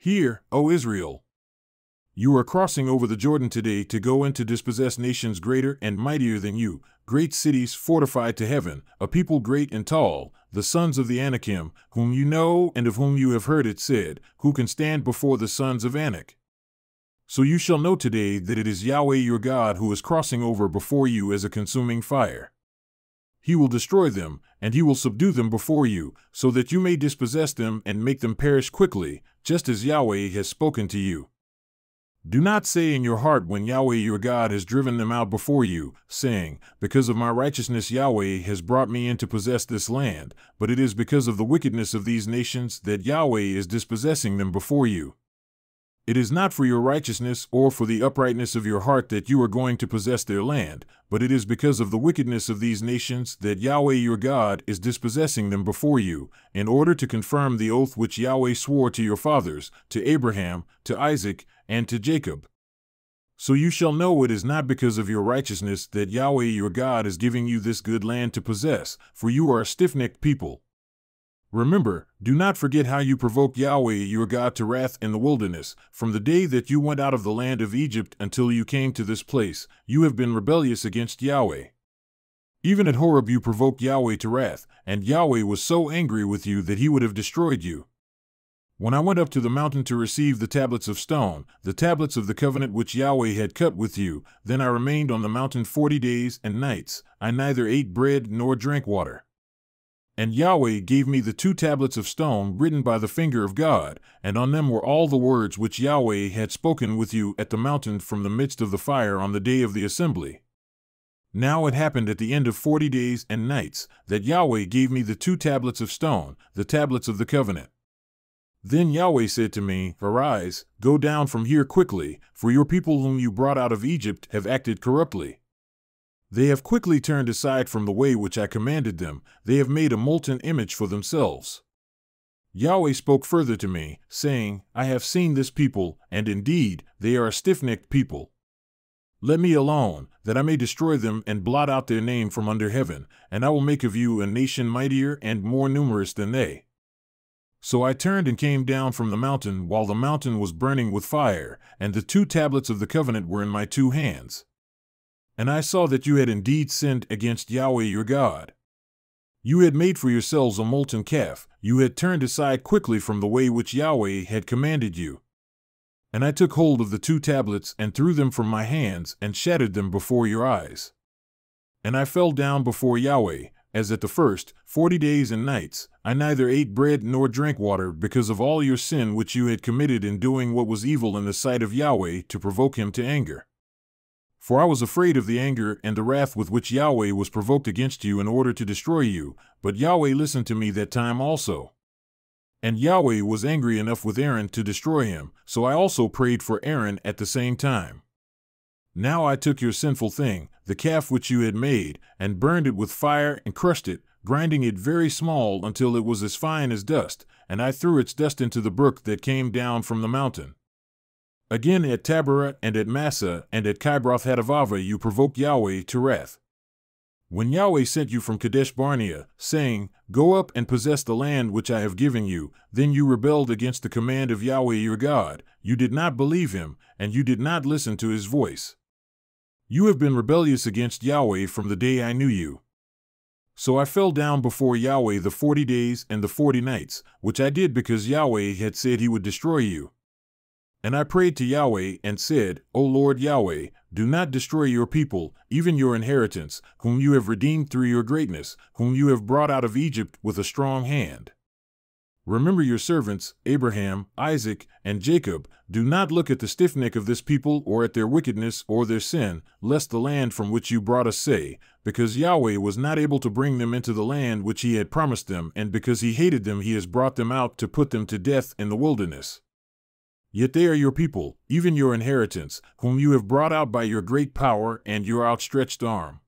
Hear, O Israel. You are crossing over the Jordan today to go in to dispossess nations greater and mightier than you, great cities fortified to heaven, a people great and tall, the sons of the Anakim, whom you know and of whom you have heard it said, who can stand before the sons of Anak. So you shall know today that it is Yahweh your God who is crossing over before you as a consuming fire. He will destroy them, and he will subdue them before you, so that you may dispossess them and make them perish quickly, just as Yahweh has spoken to you. Do not say in your heart when Yahweh your God has driven them out before you, saying, because of my righteousness Yahweh has brought me in to possess this land, but it is because of the wickedness of these nations that Yahweh is dispossessing them before you. It is not for your righteousness or for the uprightness of your heart that you are going to possess their land, but it is because of the wickedness of these nations that Yahweh your God is dispossessing them before you, in order to confirm the oath which Yahweh swore to your fathers, to Abraham, to Isaac, and to Jacob. So you shall know it is not because of your righteousness that Yahweh your God is giving you this good land to possess, for you are a stiff-necked people. Remember, do not forget how you provoked Yahweh your God to wrath in the wilderness. From the day that you went out of the land of Egypt until you came to this place, you have been rebellious against Yahweh. Even at Horeb you provoked Yahweh to wrath, and Yahweh was so angry with you that he would have destroyed you. When I went up to the mountain to receive the tablets of stone, the tablets of the covenant which Yahweh had cut with you, then I remained on the mountain 40 days and nights. I neither ate bread nor drank water. And Yahweh gave me the 2 tablets of stone written by the finger of God, and on them were all the words which Yahweh had spoken with you at the mountain from the midst of the fire on the day of the assembly. Now it happened at the end of 40 days and nights, that Yahweh gave me the 2 tablets of stone, the tablets of the covenant. Then Yahweh said to me, Arise, go down from here quickly, for your people whom you brought out of Egypt have acted corruptly. They have quickly turned aside from the way which I commanded them. They have made a molten image for themselves. Yahweh spoke further to me, saying, I have seen this people, and indeed, they are a stiff-necked people. Let me alone, that I may destroy them and blot out their name from under heaven, and I will make of you a nation mightier and more numerous than they. So I turned and came down from the mountain while the mountain was burning with fire, and the 2 tablets of the covenant were in my 2 hands. And I saw that you had indeed sinned against Yahweh your God. You had made for yourselves a molten calf, you had turned aside quickly from the way which Yahweh had commanded you. And I took hold of the 2 tablets and threw them from my hands and shattered them before your eyes. And I fell down before Yahweh, as at the first, 40 days and nights. I neither ate bread nor drank water because of all your sin which you had committed in doing what was evil in the sight of Yahweh to provoke him to anger. For I was afraid of the anger and the wrath with which Yahweh was provoked against you in order to destroy you, but Yahweh listened to me that time also. And Yahweh was angry enough with Aaron to destroy him, so I also prayed for Aaron at the same time. Now I took your sinful thing, the calf which you had made, and burned it with fire and crushed it, grinding it very small until it was as fine as dust, and I threw its dust into the brook that came down from the mountain. Again at Taberah and at Massa and at Kibroth-Hattaavah you provoked Yahweh to wrath. When Yahweh sent you from Kadesh Barnea, saying, Go up and possess the land which I have given you, then you rebelled against the command of Yahweh your God. You did not believe him, and you did not listen to his voice. You have been rebellious against Yahweh from the day I knew you. So I fell down before Yahweh the 40 days and the 40 nights, which I did because Yahweh had said he would destroy you. And I prayed to Yahweh and said, O Lord Yahweh, do not destroy your people, even your inheritance, whom you have redeemed through your greatness, whom you have brought out of Egypt with a strong hand. Remember your servants, Abraham, Isaac, and Jacob. Do not look at the stiff neck of this people or at their wickedness or their sin, lest the land from which you brought us say, because Yahweh was not able to bring them into the land which he had promised them, and because he hated them he has brought them out to put them to death in the wilderness. Yet they are your people, even your inheritance, whom you have brought out by your great power and your outstretched arm.